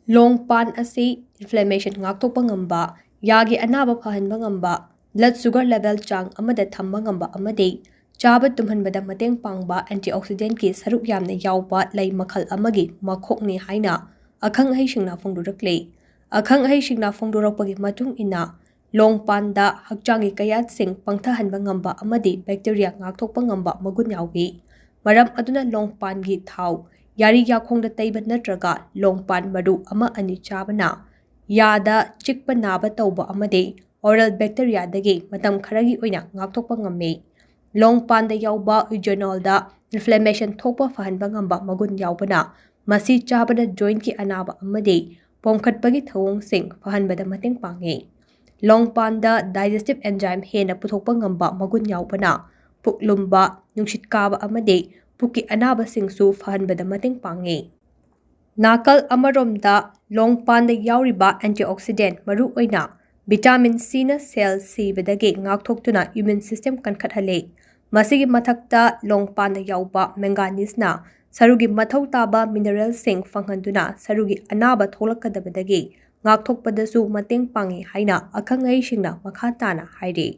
ꯂꯣꯡꯄꯥꯟ ꯑꯁꯤ ꯏꯟꯐ꯭ꯂꯦꯃꯦꯁꯟ ꯉꯥꯛꯊꯣꯛꯄ ꯉꯝꯕ, ꯌꯥꯒꯤ ꯑꯅꯥꯕ ꯐꯍꯟꯕ ꯉꯝꯕ, ꯕ꯭ꯂꯗ ꯁꯨꯒꯔ ꯂꯦꯚꯦꯜ ꯆꯥꯡ ꯑꯃꯗ ꯊꯝꯕ ꯉꯝꯕ ꯑꯃꯗꯤ ꯆꯥꯕ ꯇꯨꯝꯍꯟꯕꯗ ꯃꯇꯦꯡ ꯄꯥꯡꯕ ꯑꯦꯟꯇꯤꯑꯣꯛꯁꯤꯗꯦꯟꯠꯀꯤ ꯁꯔꯨꯛ ꯌꯥꯝꯅ ꯌꯥꯎꯕ ꯂꯩ ꯃꯈꯜ ꯑꯃꯒꯤ ꯃꯈꯣꯛꯅꯤ ꯍꯥꯏꯅ ꯑꯈꯪ-ꯑꯍꯩꯁꯤꯡꯅ ꯐꯣꯡꯗꯣꯔꯛꯂꯤ꯫ ꯑꯈꯪ-ꯑꯍꯩꯁꯤꯡꯅ ꯐꯣꯡꯗꯣꯔꯛꯄꯒꯤ ꯃꯇꯨꯡ ꯏꯟꯅ ꯂꯣꯡꯄꯥꯟꯗ ꯍꯛꯆꯥꯡꯒꯤ ꯀꯌꯥꯠꯁꯤꯡ ꯄꯪꯊꯍꯟꯕ ꯉꯝꯕ ꯑꯃꯗꯤ ꯕꯦꯛꯇꯦꯔꯤꯌꯥ ꯉꯥꯛꯊꯣꯛꯄ ꯉꯝꯕ ꯃꯒꯨꯟ ꯌꯥꯎꯏ꯫ ꯃꯔꯝ ꯑꯗꯨꯅ ꯂꯣꯡꯄꯥꯟꯒꯤ ꯊꯥꯎ, ꯌꯥꯔꯤ-ꯌꯥꯈꯣꯡꯗ ꯇꯩꯕ ꯅꯠꯇ꯭ꯔꯒ ꯂꯣꯡꯄꯥꯟ ꯃꯔꯨ ꯑꯃ-ꯑꯅꯤ ꯆꯥꯕꯅ ꯌꯥꯗ ꯆꯤꯛꯄ ꯅꯥꯕ ꯇꯧꯕ ꯑꯃꯗꯤ ꯑꯣꯔꯦꯜ ꯕꯦꯛꯇꯦꯔꯤꯌꯥꯗꯒꯤ ꯃꯇꯝ ꯈꯔꯒꯤ ꯑꯣꯏꯅ ꯉꯥꯛꯊꯣꯛꯄ ꯉꯝꯃꯤ꯫ ꯂꯣꯡꯄꯥꯟꯗ ꯌꯥꯎꯕ ꯏꯎꯖꯦꯅꯣꯜꯗ ꯏꯟꯐ꯭ꯂꯦꯃꯦꯁꯟ ꯊꯣꯛꯄ ꯐꯍꯟꯕ ꯉꯝꯕ ꯃꯒꯨꯟ ꯌꯥꯎꯕꯅ ꯃꯁꯤ ꯆꯥꯕꯗ ꯖꯣꯏꯟꯠꯀꯤ ꯑꯅꯥꯕ ꯑꯃꯗꯤ ꯄꯣꯝꯈꯠꯄꯒꯤ ꯊꯧꯑꯣꯡꯁꯤꯡ ꯐꯍꯟꯕꯗ ꯃꯇꯦꯡ ꯄꯥꯡꯏ꯫ ꯂꯣꯡꯄꯥꯟꯗ ꯗꯥꯏꯖꯦꯁꯇꯤꯚ ꯑꯦꯟꯖꯥꯏꯝ ꯍꯦꯟꯅ ꯄꯨꯊꯣꯛꯄ ꯉꯝꯕ ꯃꯒꯨꯟ ꯌꯥꯎꯕꯅ ꯄꯨꯛ ꯂꯨꯝꯕ, ꯅꯨꯡꯁꯤꯠ ꯀꯥꯕ ꯑꯃꯗꯤ ꯄꯨꯛꯀꯤ ꯑꯅꯥꯕꯁꯤꯡꯁꯨ ꯐꯍꯟꯕꯗ ꯃꯇꯦꯡ ꯄꯥꯡꯏ꯫ ꯅꯥꯀꯜ ꯑꯃꯔꯣꯝꯗ ꯂꯣꯡꯄꯥꯟꯗ ꯌꯥꯎꯔꯤꯕ ꯑꯦꯟꯇꯤꯑꯣꯛꯁꯤꯗꯦꯟꯠ ꯃꯔꯨꯑꯣꯏꯅ ꯚꯤꯇꯥꯃꯤꯟ ꯁꯤꯅ ꯁꯦꯜ ꯁꯤꯕꯗꯒꯤ ꯉꯥꯛꯊꯣꯛꯇꯨꯅ ꯏꯝꯃ꯭ꯌꯨꯟ ꯁꯤꯁꯇꯦꯝ ꯀꯟꯈꯠꯍꯜꯂꯤ꯫ ꯃꯁꯤꯒꯤ ꯃꯊꯛꯇ ꯂꯣꯡꯄꯥꯟꯗ ꯌꯥꯎꯕ ꯃꯦꯡꯒꯥꯅꯤꯖꯅ ꯁꯔꯨꯒꯤ ꯃꯊꯧ ꯇꯥꯕ ꯃꯤꯅꯔꯦꯜꯁꯤꯡ ꯐꯪꯍꯟꯗꯨꯅ ꯁꯔꯨꯒꯤ ꯑꯅꯥꯕ ꯊꯣꯛꯂꯛꯀꯗꯕꯗꯒꯤ ꯉꯥꯛꯊꯣꯛꯄꯗꯁꯨ ꯃꯇꯦꯡ ꯄꯥꯡꯏ ꯍꯥꯏꯅ ꯑꯈꯪ-ꯑꯍꯩꯁꯤꯡꯅ ꯃꯈꯥ ꯇꯥꯅ ꯍꯥꯏꯔꯤ꯫